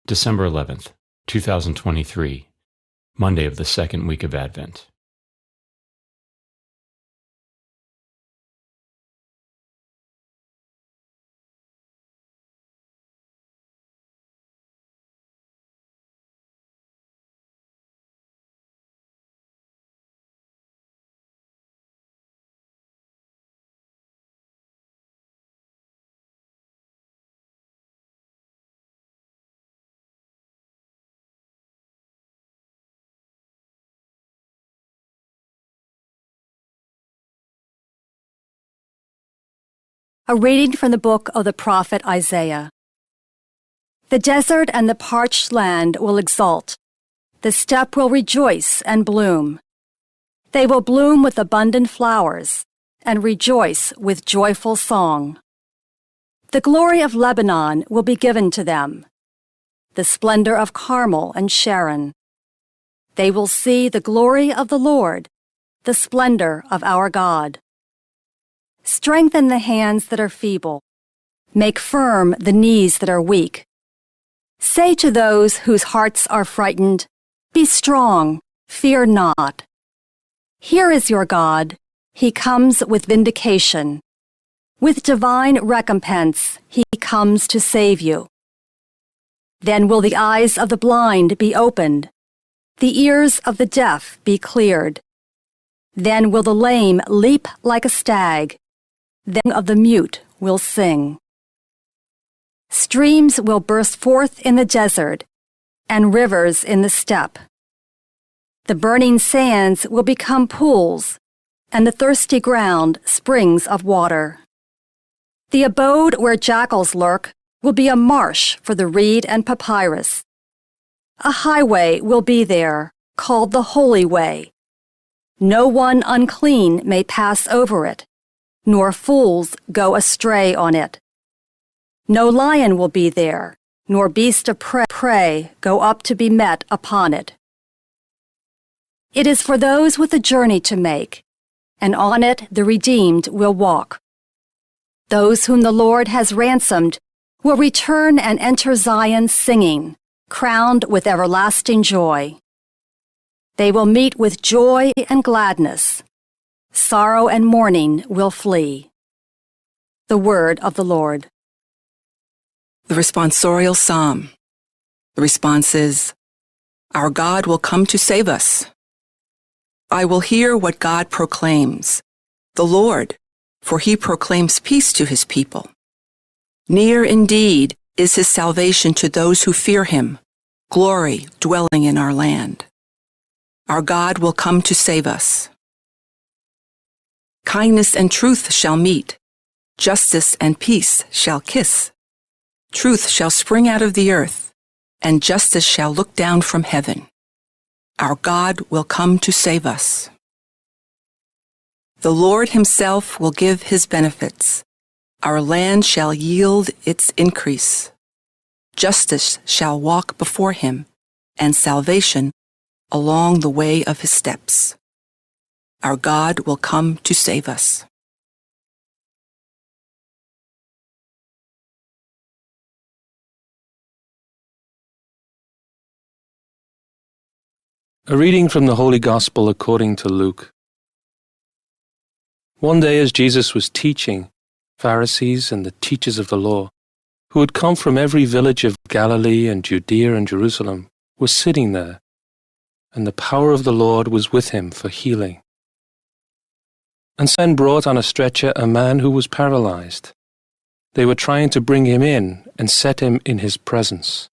December 11th, 2023, Monday of the second week of Advent. A reading from the book of the prophet Isaiah. The desert and the parched land will exult. The steppe will rejoice and bloom. They will bloom with abundant flowers and rejoice with joyful song. The glory of Lebanon will be given to them, the splendor of Carmel and Sharon. They will see the glory of the Lord, the splendor of our God. Strengthen the hands that are feeble. Make firm the knees that are weak. Say to those whose hearts are frightened, "Be strong, fear not." Here is your God. He comes with vindication. With divine recompense, He comes to save you. Then will the eyes of the blind be opened, the ears of the deaf be cleared. Then will the lame leap like a stag. Then of the mute will sing. Streams will burst forth in the desert, and rivers in the steppe. The burning sands will become pools, and the thirsty ground springs of water. The abode where jackals lurk will be a marsh for the reed and papyrus. A highway will be there, called the Holy Way. No one unclean may pass over it, nor fools go astray on it. No lion will be there, nor beast of prey go up to be met upon it. It is for those with a journey to make, and on it the redeemed will walk. Those whom the Lord has ransomed will return and enter Zion singing, crowned with everlasting joy. They will meet with joy and gladness. Sorrow and mourning will flee. The word of the Lord. The responsorial psalm. The response is, "Our God will come to save us." I will hear what God proclaims, the Lord, for He proclaims peace to His people. Near indeed is His salvation to those who fear Him, glory dwelling in our land. Our God will come to save us. Kindness and truth shall meet, justice and peace shall kiss. Truth shall spring out of the earth, and justice shall look down from heaven. Our God will come to save us. The Lord Himself will give His benefits. Our land shall yield its increase. Justice shall walk before Him, and salvation along the way of His steps. Our God will come to save us. A reading from the Holy Gospel according to Luke. One day as Jesus was teaching, Pharisees and the teachers of the law, who had come from every village of Galilee and Judea and Jerusalem, were sitting there, and the power of the Lord was with Him for healing. And then brought on a stretcher a man who was paralyzed. They were trying to bring him in and set him in His presence.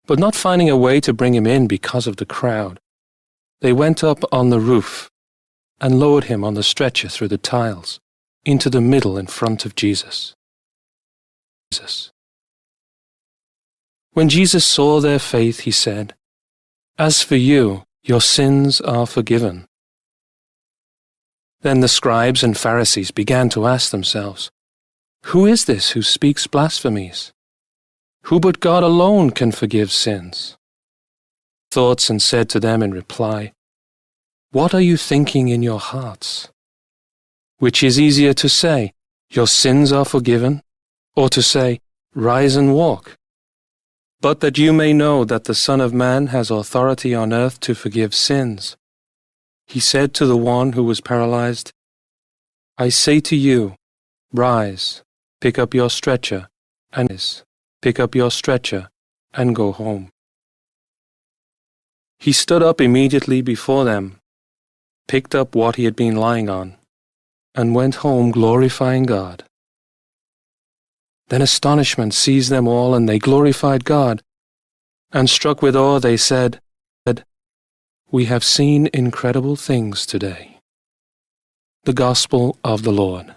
But not finding a way to bring him in because of the crowd, they went up on the roof and lowered him on the stretcher through the tiles into the middle in front of Jesus. When Jesus saw their faith, He said, "As for you, your sins are forgiven." Then the scribes and Pharisees began to ask themselves, "Who is this who speaks blasphemies? Who but God alone can forgive sins?" Thoughts and said to them in reply, "What are you thinking in your hearts? Which is easier to say, 'Your sins are forgiven,' or to say, 'Rise and walk'? But that you may know that the Son of Man has authority on earth to forgive sins. He said to the one who was paralyzed, I say to you, rise, pick up your stretcher, and go home. He stood up immediately before them, picked up what he had been lying on, and went home glorifying God. Then astonishment seized them all, and they glorified God. And struck with awe, they said, We have seen incredible things today. The Gospel of the Lord.